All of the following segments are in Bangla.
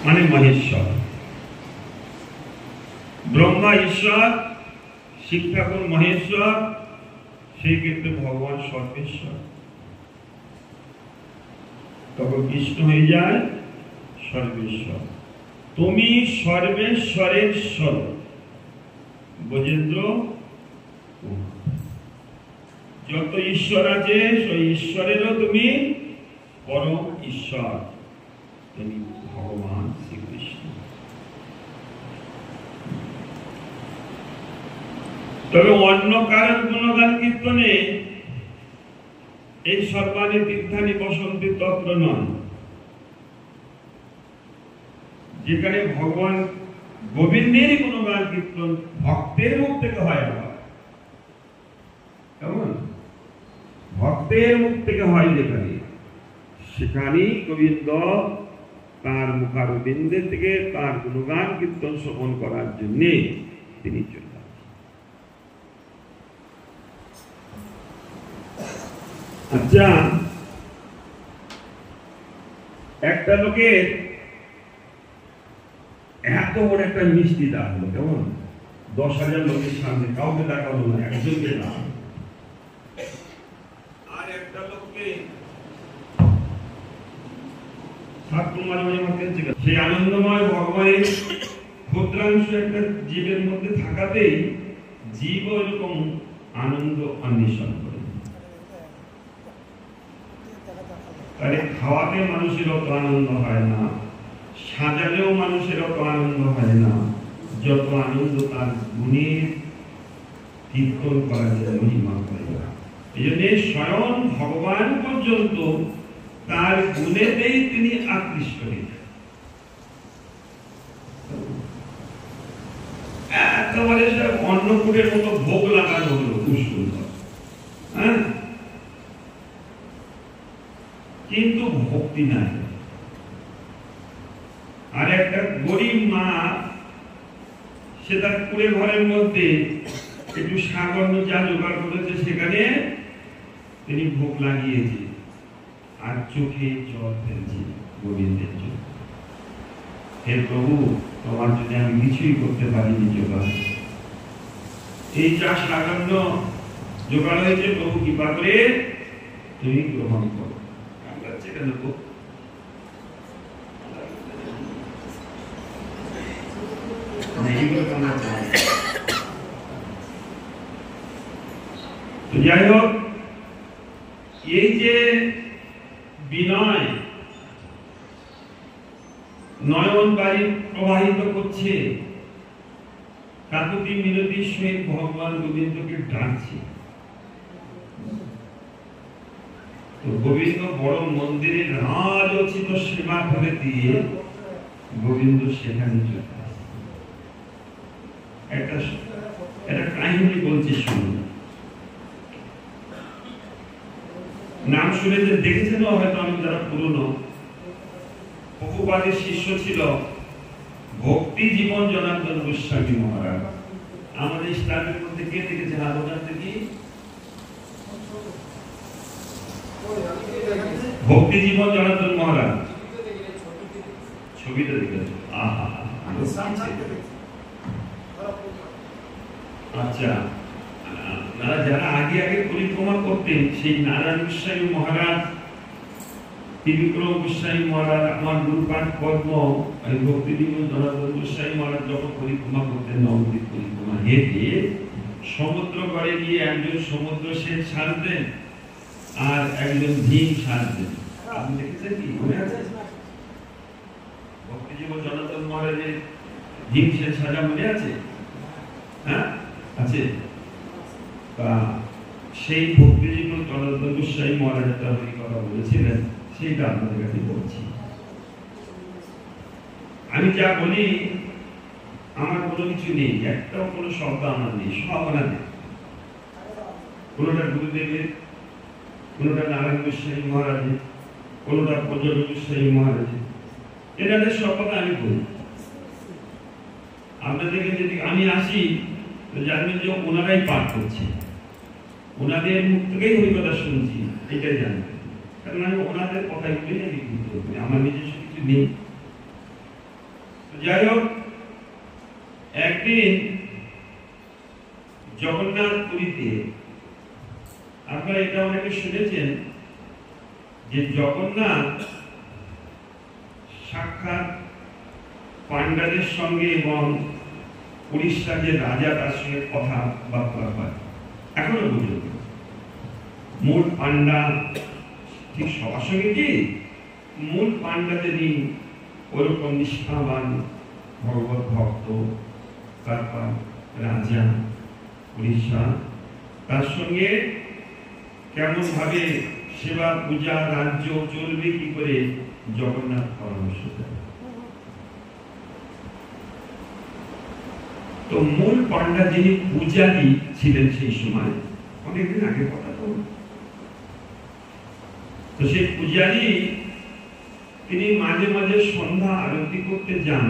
মানে মহেশ্বর। ব্রহ্মা ঈশ্বর, শিব ঠাকুর মহেশ্বর, সেই ক্ষেত্রে ভগবান সর্বেশ্বর। তখন বিষ্ণু হয়ে যায় সর্বেশ্বর। তুমি সর্বেশ্বরের স্বর ব্রজেন্দ্র। যত ঈশ্বর আছে সেই ঈশ্বরেরও তুমি পরম ঈশ্বর, তিনি ভগবান শ্রীকৃষ্ণ। তবে অন্য কারণ গুণগান কীর্তনে এই সর্বাণী তীর্থানি বসন্তী তত্র নয়, যেখানে ভগবান গোবিন্দেরই গুণগান কীর্তন ভক্তের মুখ থেকে হয়। কেমন ভক্তের মুখ থেকে হয়, যেখানে সেখানেই গোবিন্দ তার মুখারবিন্দে থেকে তার গুণগান কীর্তন শ্রবণ করার জন্য তিনি চলে আসেন। আচ্ছা, একটা লোকের এত বড় একটা মিষ্টি দান হলো, কেমন 10,000 লোকের সামনে, কাউকে দেখালো না, একজনকে দান। আর একটা লোককে সেই আনন্দময় ভগবানের ক্ষুদ্রাংশ একটা জীবের মধ্যে থাকাতেই জীব এরকম আনন্দ অন্বেষণ করে। তাহলে খাওয়াতে মানুষের অত আনন্দ হয় না, সাজালেও মানুষের অত আনন্দ হয় না, যত আনন্দ তার গুণের কীর্তন করা যায়, মহিমা করে। এই জন্য স্বয়ং ভগবান পর্যন্ত তার গুণেতেই তিনি আকৃষ্ট হয়ে যান। একেবারে অন্নকূটের মতো ভোগ লাগানো হলো, খুব সুন্দর, হ্যাঁ, কিন্তু ভক্তি নাই। আর একটা গরিব মা, সে তার কুড়ে ঘরের মধ্যে একটু সাগর যা জোগাড় করেছে, সেখানে তিনি ভোগ লাগিয়েছে, আর চোখে জল ফেলছে গোবিন্দের জন্য। হে প্রভু, তোমার জন্য আমি কিছুই করতে পারিনি জোগাড়, এই যা সাগর জোগাড় হয়েছে প্রভু কৃপা করে তুমি গ্রহণ করো। আমরা সেখানে যাই হোক, এই যে বিনয় নয়ন বাড়ি প্রবাহিত করছে, কাকুতি মিনতির সহিত ভগবান গোবিন্দকে ডাকছে। তো গোবিন্দ বড় মন্দিরে রাজোচিত সেবা করে দিয়ে গোবিন্দ সেখানে চলে আসে। একটা কাহিনী বলছি, শুনুন। নাম শুনে যে দেখেছেন হয়তো, আমি যারা পুরনো, প্রভুপাদের শিষ্য ছিল ভক্তি জীবন জনার্দন গোস্বামী মহারাজ। আমাদের স্টাফের মধ্যে কে দেখেছে হাত ওঠাতে? কি ভক্তি জীবন জনার্দন মহারাজ ছবিটা দেখেছে? আচ্ছা, যারা আগে আগে পরিক্রমা করতেন, সেই নারায়ণ গোস্বামী মহারাজ, ত্রিবিক্রম গোস্বামী মহারাজ, আমার গুরুপাঠ পদ্ম, ভক্তি জীবন জনার্দন গোস্বামী মহারাজ যখন পরিক্রমা করতেন, নবদ্বীপ পরিক্রমা হেঁটে সমুদ্র পাড়ে গিয়ে একজন সমুদ্র সেচ সারতেন আর একজন ভীম সারতেন। আপনি দেখেছেন কি, মনে আছে? ভক্তি জীবন জনার্দন মহারাজের ভীম সেচ সাজা মনে আছে? হ্যাঁ, আছে। সেই ভক্তি জীবন জনার্দন গোস্বামী মহারাজ একটা কথা বলেছিলেন, সেইটা আপনাদের কাছে বলছি। আমি যা বলি আমার কোনো কিছু নেই, একটাও কোনো শব্দ আমার নেই, সব ওনাদের। কোনোটা গুরুদেবের, কোনোটা নারায়ণ গোস্বামী মহারাজের, কোনোটা পঞ্চম গোস্বামী মহারাজের। এনাদের সব কথা আমি বলি। আপনাদেরকে যদি আমি আসি, জানবেন যে ওনারাই পাঠ করছে, ওনাদের মুখ থেকেই ওই কথা শুনছি, এটাই জানবেন। কারণ আমি ওনাদের কথাগুলোই আমি গুরুত্ব করি, আমার নিজস্ব কিছু নেই। যাই হোক, একদিন জগন্নাথ পুরীতে, আপনারা এটা অনেকে শুনেছেন যে জগন্নাথ সাক্ষাৎ পাণ্ডাদের সঙ্গে এবং উড়িষ্যার যে রাজা তার সঙ্গে কথাবার্তা হয় এখনো পর্যন্ত। মূল পাণ্ডা ঠিক সবার সঙ্গে কি মূল পাণ্ডাদেরই ওরকম নিষ্ঠাবান ভগবত ভক্ত, তারপর রাজা উড়িষ্যা, তার সঙ্গে কেমন ভাবে সেবা পূজা রাজ্য চলবে কি করে জগন্নাথ পরামর্শ দেয়। তো মূল পাণ্ডা যিনি পূজারী ছিলেন সেই সময়, অনেকদিন আগে কথা, তো সেই পূজারী তিনি মাঝে মাঝে সন্ধ্যা আরতি করতে যান।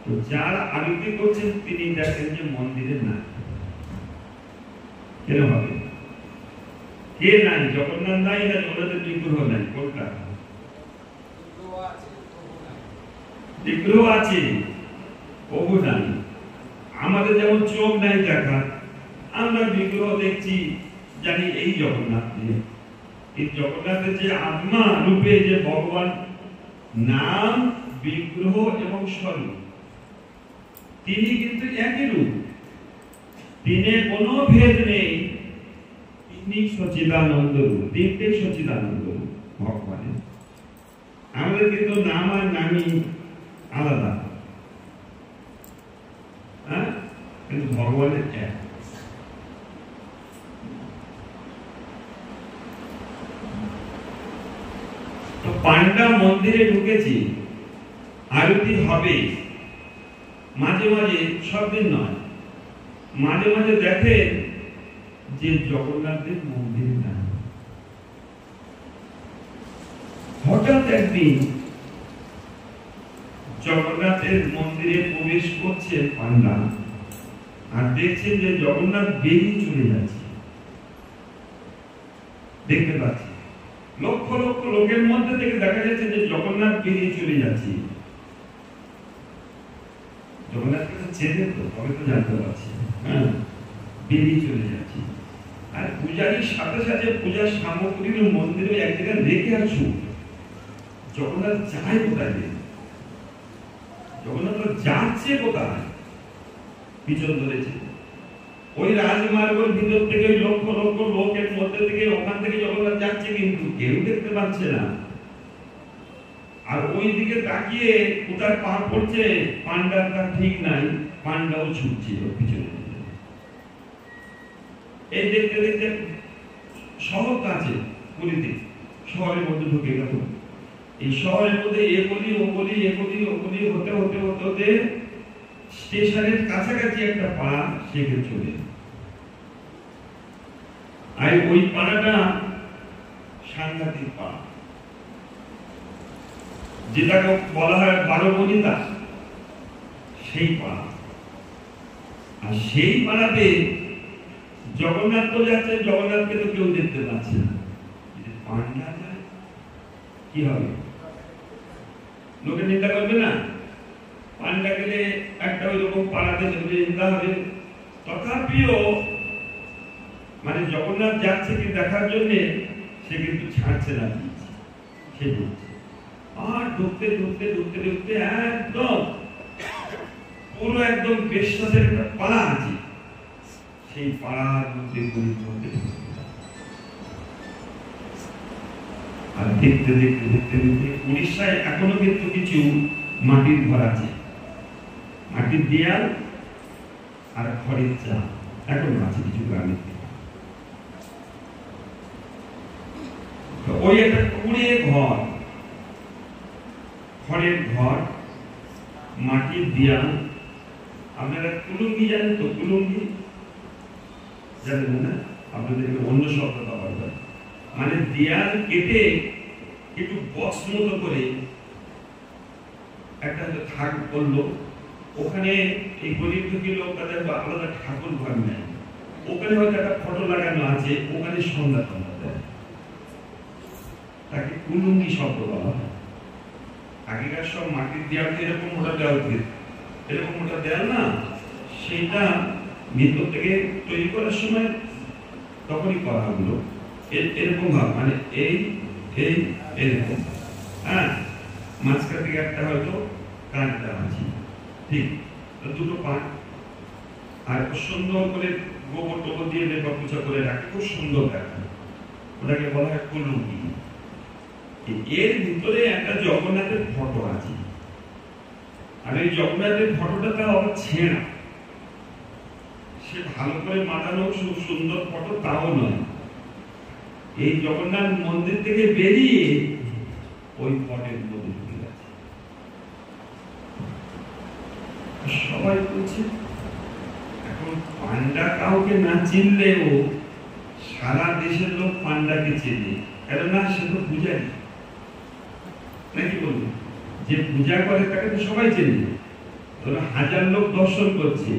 তো যারা আরতি করছেন তিনি দেখেন যে মন্দিরে না, কেন হবে, কে নাই, জগন্নাথ নাই না জগন্নাথের বিগ্রহ নাই, কোনটা বিগ্রহ আছে, প্রভু নাই। আমাদের যেমন চোখ নাই দেখা, আমরা বিগ্রহ দেখছি, জানি এই জগন্নাথ নিয়ে। এই জগন্নাথের যে আত্মা রূপে যে ভগবান নাম, বিগ্রহ এবং স্বরূপ, তিনি কিন্তু একই রূপ, তিনি কোনো ভেদ নেই। তিনি সচিদানন্দ রূপ, তিনটে সচিদানন্দ রূপ ভগবানের। আমাদের কিন্তু নাম আর নামই আলাদা, হ্যাঁ, কিন্তু ভগবানের এক। তো পাণ্ডা মন্দিরে ঢুকেছি, আরতি হবে, মাঝে মাঝে, সব দিন নয়, মাঝে মাঝে দেখেন যে জগন্নাথের মন্দির না। হঠাৎ একদিন জগন্নাথের মন্দিরে প্রবেশ করছে পাণ্ডা, আর দেখছেন যে জগন্নাথ বেরিয়ে চলে যাচ্ছে। দেখতে পাচ্ছি লক্ষ লক্ষ লোকের মধ্যে থেকে দেখা যাচ্ছে যে জগন্নাথ বেরিয়ে চলে যাচ্ছে। জগন্নাথকে তো চেনে, তো তবে তো জানতে পারছি, হ্যাঁ, বেরিয়ে চলে যাচ্ছে। আর পূজারীর সাথে সাথে পূজার সামগ্রী মন্দিরে এক জায়গায় রেখে আসুন। জগন্নাথ যায় কোথায়, জগন্নাথ যাচ্ছে কোথায়, পিছন ধরেছে। ওই রাজমার্গের ভিতর থেকে লক্ষ লক্ষ লোকের মধ্যে থেকে ওখান থেকে জগন্নাথ যাচ্ছে, কিন্তু কেউ দেখতে পাচ্ছে না। আর ওই দিকে তাকিয়ে কোথায় পা পড়ছে পাণ্ডার তার ঠিক নাই, পাণ্ডাও ছুটছিল পিছনে। এই দেখতে দেখতে শহর কাছে পুরীতে, শহরের মধ্যে ঢুকে গেল। এই শহরের মধ্যে এ গলি ও গলি, এ গলি ও গলি হতে হতে হতে হতে স্টেশনের কাছাকাছি একটা পাড়া, সেখানে চলে। আর ওই পাড়াটা সাংঘাতিক পাড়া, যেটাকে বলা হয় 12 বনিতা, সেই পাড়া। আর সেই পাড়াতে জগন্নাথ তো যাচ্ছে, জগন্নাথকে তো কেউ দেখতে পাচ্ছে না। পাণ্ডা যায় কি হবে, লোকে নিন্দা করবে না? পাণ্ডা গেলে একটা ওই রকম পাড়াতে নিন্দা হবে। তথাপিও মানে জগন্নাথ যাচ্ছে কি দেখার জন্য সে কিন্তু ছাড়ছে না, সে ঢুকছে। আর ঢুকতে ঢুকতে ঢুকতে ঢুকতে একদম পুরো একদম বেশ্যাদের একটা পাড়া আছে, সেই পাড়ার মধ্যে আর দেখতে দেখতে দেখতে দেখতে উড়িষ্যায় এখনো কিন্তু কিছু মাটির ঘর আছে, মাটির দেয়াল আর খড়ের চাল এখনো আছে কিছু গ্রামে। ওই একটা কুড়ে ঘর, খড়ের ঘর, মাটির দেয়াল। আপনারা কুলুঙ্গি জানেন তো? কুলুঙ্গি জানেন না? আপনাদের অন্য শব্দ ব্যবহার করে, মানে দেয়াল কেটে একটু বক্স মতো করে একটা থাক করলো, ওখানে এই গরিব দুঃখী লোক তাদের আলাদা ঠাকুর ঘর নেয়, ওখানে হয়তো একটা ফটো লাগানো আছে, ওখানে সন্ধ্যা টন্ধা দেয়, তাকে কুলুঙ্গি শব্দ বলা হয়। আগেকার সব মাটির দেওয়াল এরকম মোটা দেওয়াল, এরকম মোটা দেওয়াল না, সেটা ভিতর থেকে তৈরি করার সময় তখনই করা হলো এরকম ভাব, মানে এই এই এরকম, হ্যাঁ, মাঝখান থেকে একটা হয়তো কাঠ দেওয়া আছে, ঠিক, দুটো পাট, আর সুন্দর করে গোবর টোবর দিয়ে লেপা পোছা করে রাখে, খুব সুন্দর দেখা, ওটাকে বলা হয় কলুকি। এর ভিতরে একটা জগন্নাথের ফটো আছে, আর এই জগন্নাথের ফটোটা তার আবার ছেঁড়া, সে ভালো করে মানানো খুব সুন্দর ফটো তাও নয়। এই জগন্নাথ মন্দির থেকে বেরিয়ে ওই পটের মধ্যে ঢুকে গেছে। সবাই বলছে এখন পান্ডা কাউকে না চিনলেও সারা দেশের লোক পান্ডাকে চেনে, কেননা সে তো পূজারি, নাকি বলবো, যে পূজা করে তাকে তো সবাই চেনে, 1000 লোক দর্শন করছে,